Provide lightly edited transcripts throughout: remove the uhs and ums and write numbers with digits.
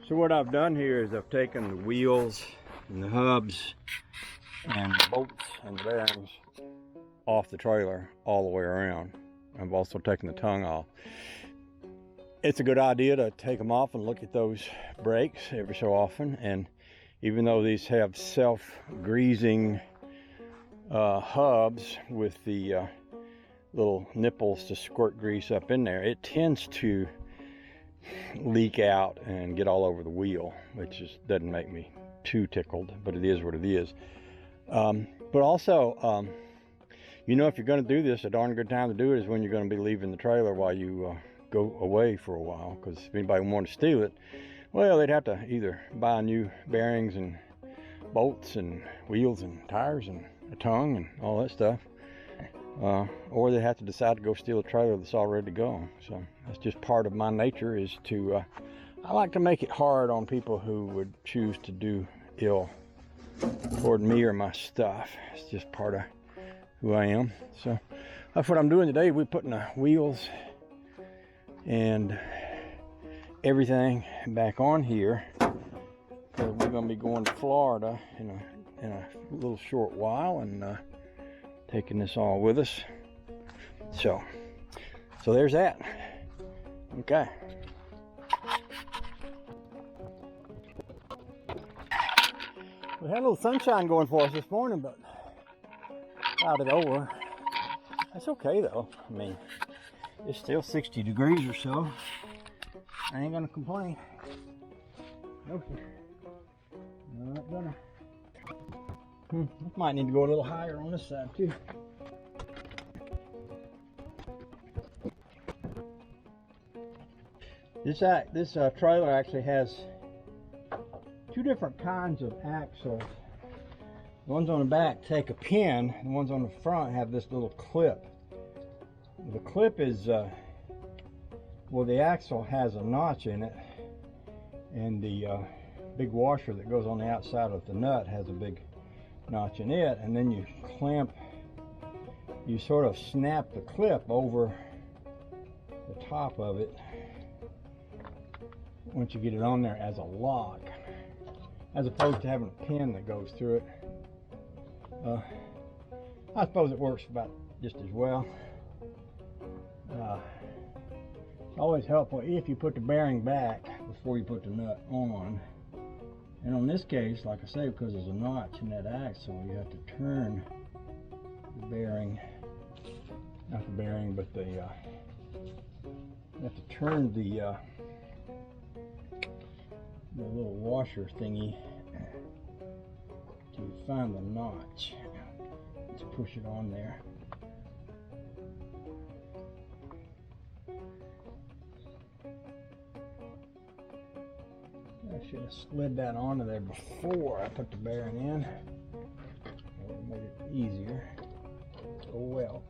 So what I've done here is I've taken the wheels and the hubs and the bolts and the bearings off the trailer all the way around. I've also taken the tongue off. It's a good idea to take them off and look at those brakes every so often. And even though these have self-greasing hubs with the little nipples to squirt grease up in there, it tends to leak out and get all over the wheel, which just doesn't make me too tickled, but it is what it is. But also, you know, if you're going to do this, a darn good time to do it is when you're going to be leaving the trailer while you go away for a while. Because if anybody wanted to steal it, well, they'd have to either buy new bearings and bolts and wheels and tires and a tongue and all that stuff, or they have to decide to go steal a trailer that's all ready to go. So that's just part of my nature, is to I like to make it hard on people who would choose to do ill toward me or my stuff. It's just part of who I am. So that's what I'm doing today. We're putting the wheels and everything back on here, because we're going to be going to Florida in a little short while, and taking this all with us. So there's that. Okay. We had a little sunshine going for us this morning, but clouded over. That's okay though. I mean, it's still 60 degrees or so. I ain't gonna complain. No, sir. Not gonna. Might need to go a little higher on this side too. This trailer actually has two different kinds of axles. The ones on the back take a pin, and the ones on the front have this little clip. The clip is, well, the axle has a notch in it, and the big washer that goes on the outside of the nut has a big notch in it, and then you sort of snap the clip over the top of it once you get it on there as a lock, as opposed to having a pin that goes through it. I suppose it works about just as well. It's always helpful if you put the bearing back before you put the nut on. And on this case, like I say, because there's a notch in that axle, you have to turn the bearing, not the bearing, but the, you have to turn the little washer thingy to find the notch. Let's push it on there. I should have slid that onto there before I put the bearing in. That would have made it easier. Oh well.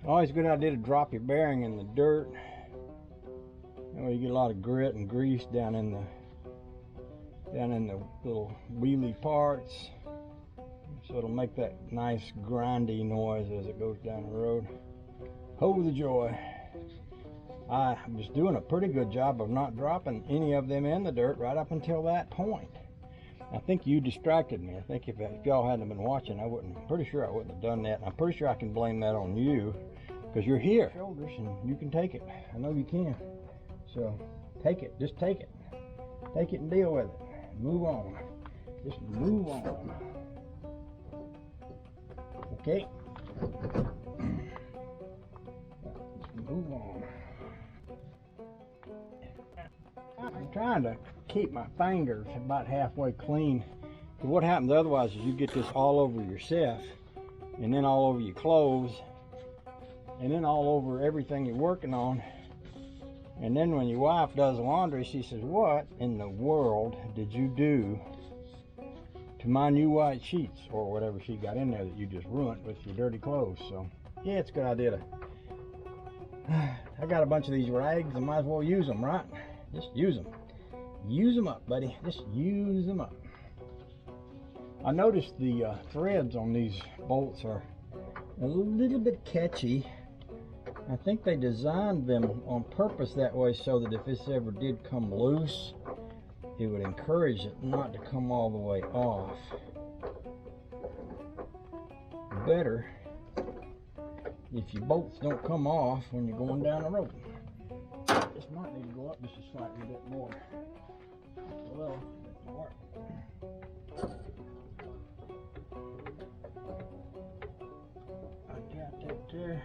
Always a good idea to drop your bearing in the dirt. That way you get a lot of grit and grease down in the little wheelie parts. So it'll make that nice grindy noise as it goes down the road. Oh, the joy. I was doing a pretty good job of not dropping any of them in the dirt right up until that point. I think you distracted me. I think if y'all hadn't been watching, I'm pretty sure I wouldn't have done that. And I'm pretty sure I can blame that on you, because you're here. Shoulders, and you can take it. I know you can. So take it. Just take it. Take it and deal with it. Move on. Just move on. Okay. Move on. I'm trying to keep my fingers about halfway clean. What happens otherwise is you get this all over yourself, and then all over your clothes, and then all over everything you're working on. And then when your wife does the laundry, she says, "What in the world did you do to my new white sheets?" Or whatever she got in there that you just ruined with your dirty clothes. So yeah, it's a good idea to, I got a bunch of these rags, I might as well use them, right? Just use them. Use them up, buddy. Just use them up. I noticed the threads on these bolts are a little bit catchy. I think they designed them on purpose that way so that if this ever did come loose, it would encourage it not to come all the way off. Better if your bolts don't come off when you're going down the road. This might need to go up just a slightly bit more. Well, that work. I got that there.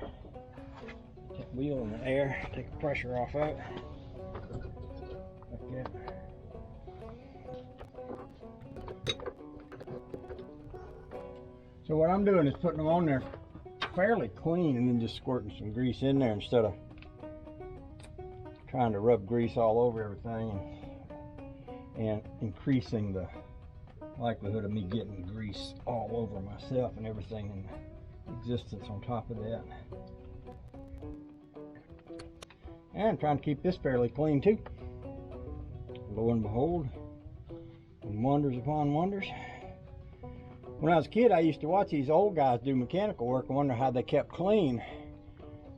That wheel in the air, take the pressure off of it. Like that. So what I'm doing is putting them on there fairly clean and then just squirting some grease in there instead of trying to rub grease all over everything and increasing the likelihood of me getting grease all over myself and everything in existence on top of that. And trying to keep this fairly clean too. Lo and behold, wonders upon wonders. When I was a kid, I used to watch these old guys do mechanical work and wonder how they kept clean.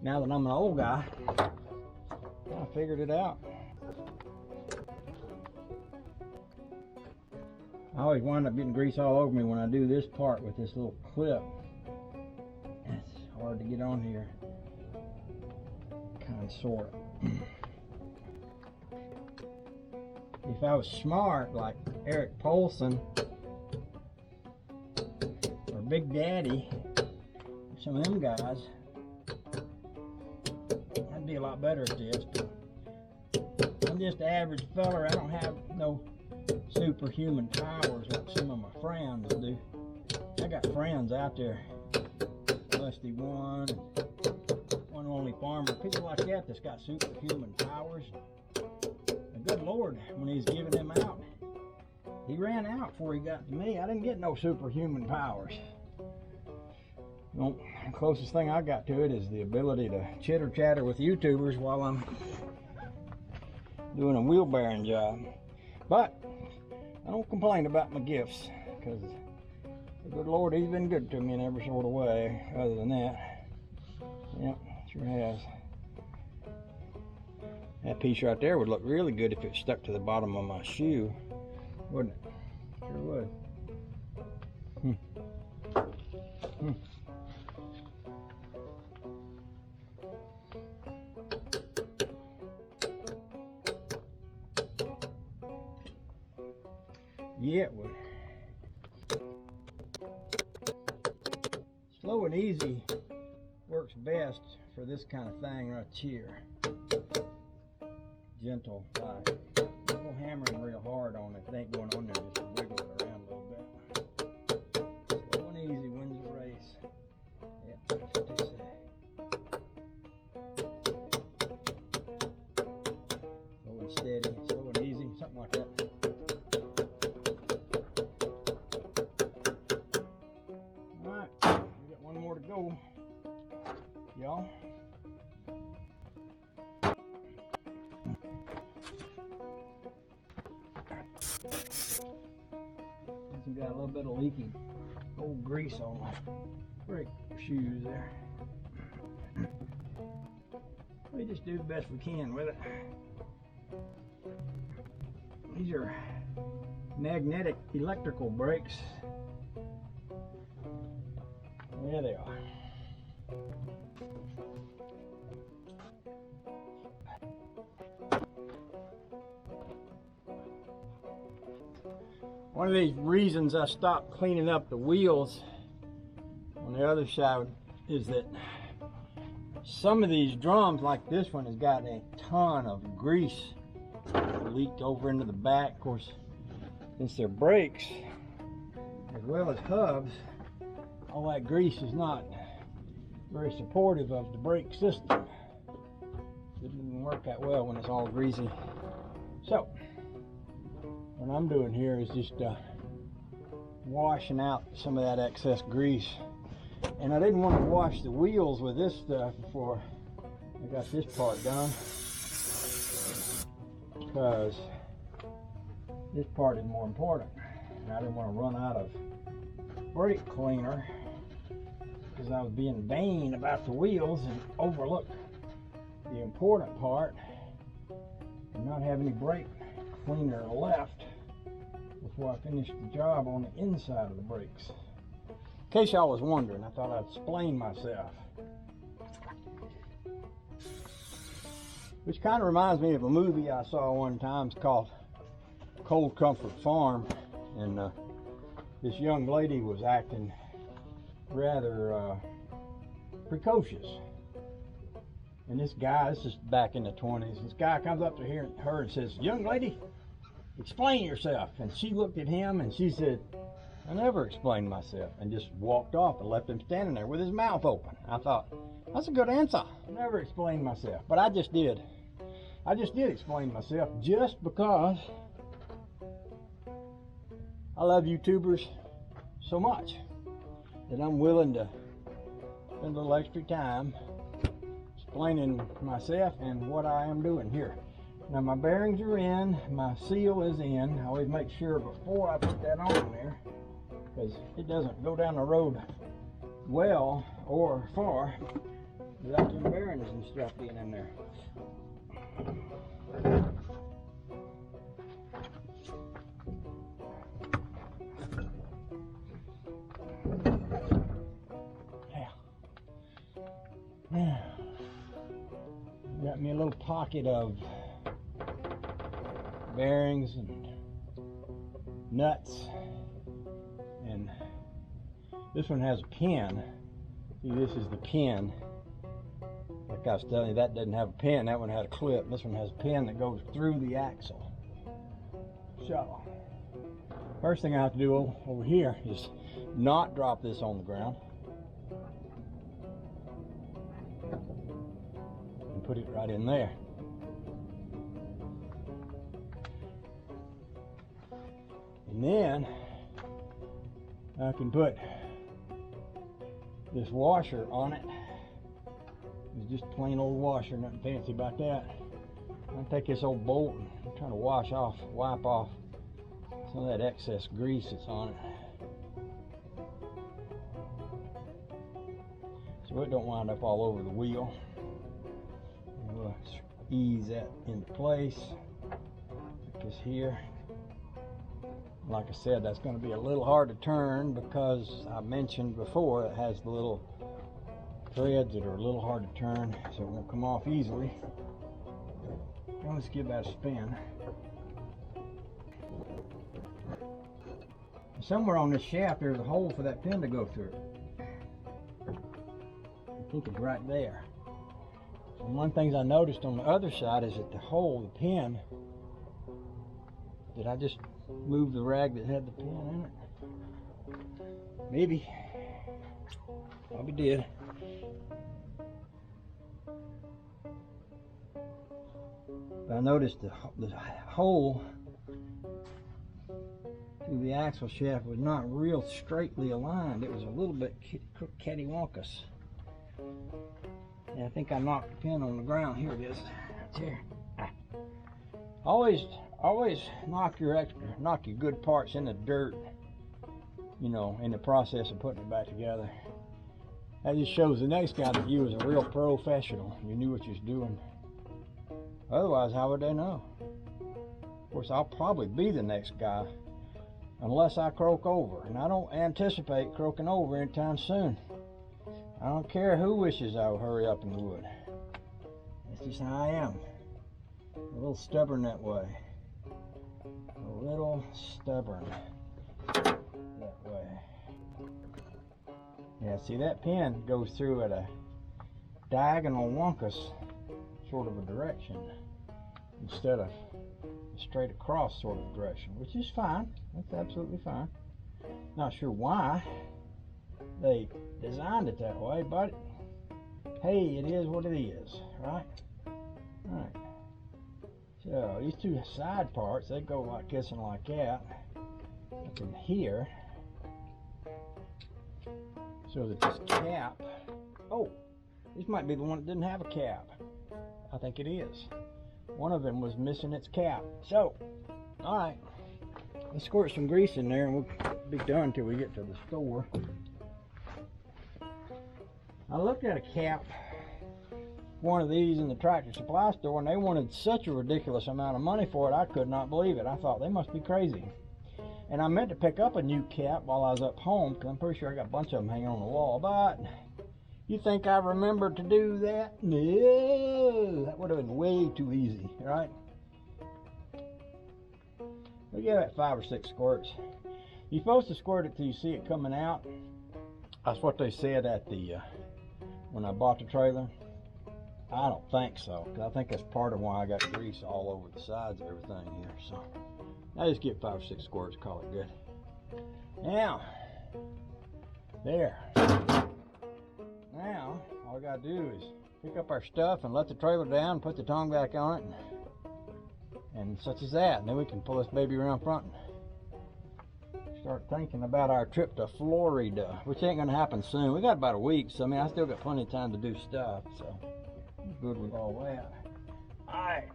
Now that I'm an old guy, I figured it out. I always wind up getting grease all over me when I do this part with this little clip. It's hard to get on here. Kind of sort. If I was smart like Eric Polson or Big Daddy, some of them guys, I'd be a lot better at this. But I'm just an average feller. I don't have no superhuman powers like some of my friends do. I got friends out there, Lusty One, One Only Farmer, people like that that's got superhuman powers. The good Lord, when he's giving them out, he ran out before he got to me. I didn't get no superhuman powers. No, the closest thing I got to it is the ability to chitter chatter with YouTubers while I'm doing a wheel bearing job. But I don't complain about my gifts, because the good Lord, he's been good to me in every sort of way other than that. Yep, sure has. That piece right there would look really good if it stuck to the bottom of my shoe, wouldn't it? Sure would. Yeah, it would. Slow and easy works best for this kind of thing right here. Gentle, like, don't go hammering real hard on it. If it ain't going on there, just wiggle it around a little bit. Slow and easy wins the race. Yeah, that's what they say. Slow and steady, slow and easy, something like that. Alright, we got one more to go, y'all. Got a little bit of leaky old grease on my brake shoes there. We just do the best we can with it. These are magnetic electrical brakes. There they are. One of these reasons I stopped cleaning up the wheels on the other side is that some of these drums, like this one, has got a ton of grease leaked over into the back. Of course, since they're brakes as well as hubs, all that grease is not very supportive of the brake system. It doesn't work that well when it's all greasy. So what I'm doing here is just washing out some of that excess grease. And I didn't want to wash the wheels with this stuff before I got this part done. because this part is more important. And I didn't want to run out of brake cleaner because I was being vain about the wheels and overlook the important part and not have any brake cleaner left before I finished the job on the inside of the brakes. In case y'all was wondering, I thought I'd explain myself. Which kind of reminds me of a movie I saw one time. It's called Cold Comfort Farm, and this young lady was acting rather precocious. And this guy, this is back in the 20s, this guy comes up to her and says, "Young lady, explain yourself." And she looked at him and she said, "I never explained myself," and just walked off and left him standing there with his mouth open. I thought, that's a good answer. I never explained myself, but I just did. I just did explain myself just because I love YouTubers so much that I'm willing to spend a little extra time explaining myself and what I am doing here. Now my bearings are in, my seal is in. I always make sure before I put that on there, because it doesn't go down the road well or far without them bearings and stuff being in there. Now, got me a little pocket of bearings and nuts, and this one has a pin. See, this is the pin. Like I was telling you, that doesn't have a pin. That one had a clip. This one has a pin that goes through the axle. So, first thing I have to do over here is not drop this on the ground and put it right in there. And then I can put this washer on it. It's just a plain old washer, nothing fancy about that. I'll take this old bolt and I'm trying to wipe off some of that excess grease that's on it, so it don't wind up all over the wheel. And we'll ease that into place, like this here. Like I said, that's going to be a little hard to turn because I mentioned before it has the little threads that are a little hard to turn, so it won't come off easily. Let's give that a spin. Somewhere on this shaft there's a hole for that pin to go through. I think it's right there. And one thing I noticed on the other side is that the hole, the pin, did I just move the rag that had the pin in it? Maybe. Probably did. But I noticed the hole through the axle shaft was not real straightly aligned. It was a little bit cattywampus. And I think I knocked the pin on the ground. Here it is, right here. Always knock your good parts in the dirt, you know, in the process of putting it back together. That just shows the next guy that you was a real professional. You knew what you was doing. Otherwise, how would they know? Of course, I'll probably be the next guy unless I croak over, and I don't anticipate croaking over anytime soon. I don't care who wishes I would hurry up and would. That's just how I am. A little stubborn that way. A little stubborn that way. Yeah, see, that pin goes through at a diagonal wonkus sort of a direction instead of a straight across sort of direction, which is fine. That's absolutely fine. Not sure why they designed it that way, but hey, it is what it is, right? Alright. So these two side parts, they go like this and like that up in here, so that this cap, oh, this might be the one that didn't have a cap. I think it is. one of them was missing its cap. So, all right, let's squirt some grease in there and we'll be done till we get to the store. I looked at a cap, one of these in the Tractor Supply store, and they wanted such a ridiculous amount of money for it, I could not believe it. I thought they must be crazy. And I meant to pick up a new cap while I was up home, because I'm pretty sure I got a bunch of them hanging on the wall, but you think I remembered to do that? No, that would have been way too easy, right? We give it 5 or 6 squirts. You're supposed to squirt it till you see it coming out. That's what they said at the when I bought the trailer. I don't think so, because I think that's part of why I got grease all over the sides of everything here. So I just get 5 or 6 squirts, call it good. Now, there. Now, all we gotta do is pick up our stuff and let the trailer down, put the tongue back on it, and such as that. And then we can pull this baby around front and start thinking about our trip to Florida, which ain't gonna happen soon. We got about a week, so I mean, I still got plenty of time to do stuff, so I'm good with all that. All right,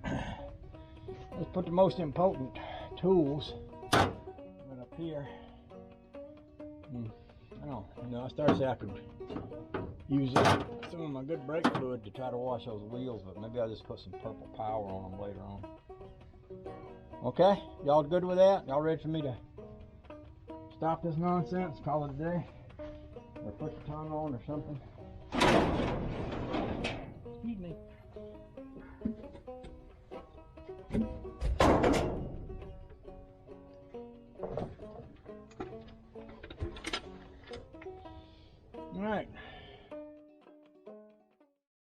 let's put the most important tools right up here. I don't know, I started to say I could use some of my good brake fluid to try to wash those wheels, but maybe I'll just put some Purple Power on them later on. Okay, y'all good with that? Y'all ready for me to stop this nonsense, call it a day, or put the tongue on or something? Excuse me.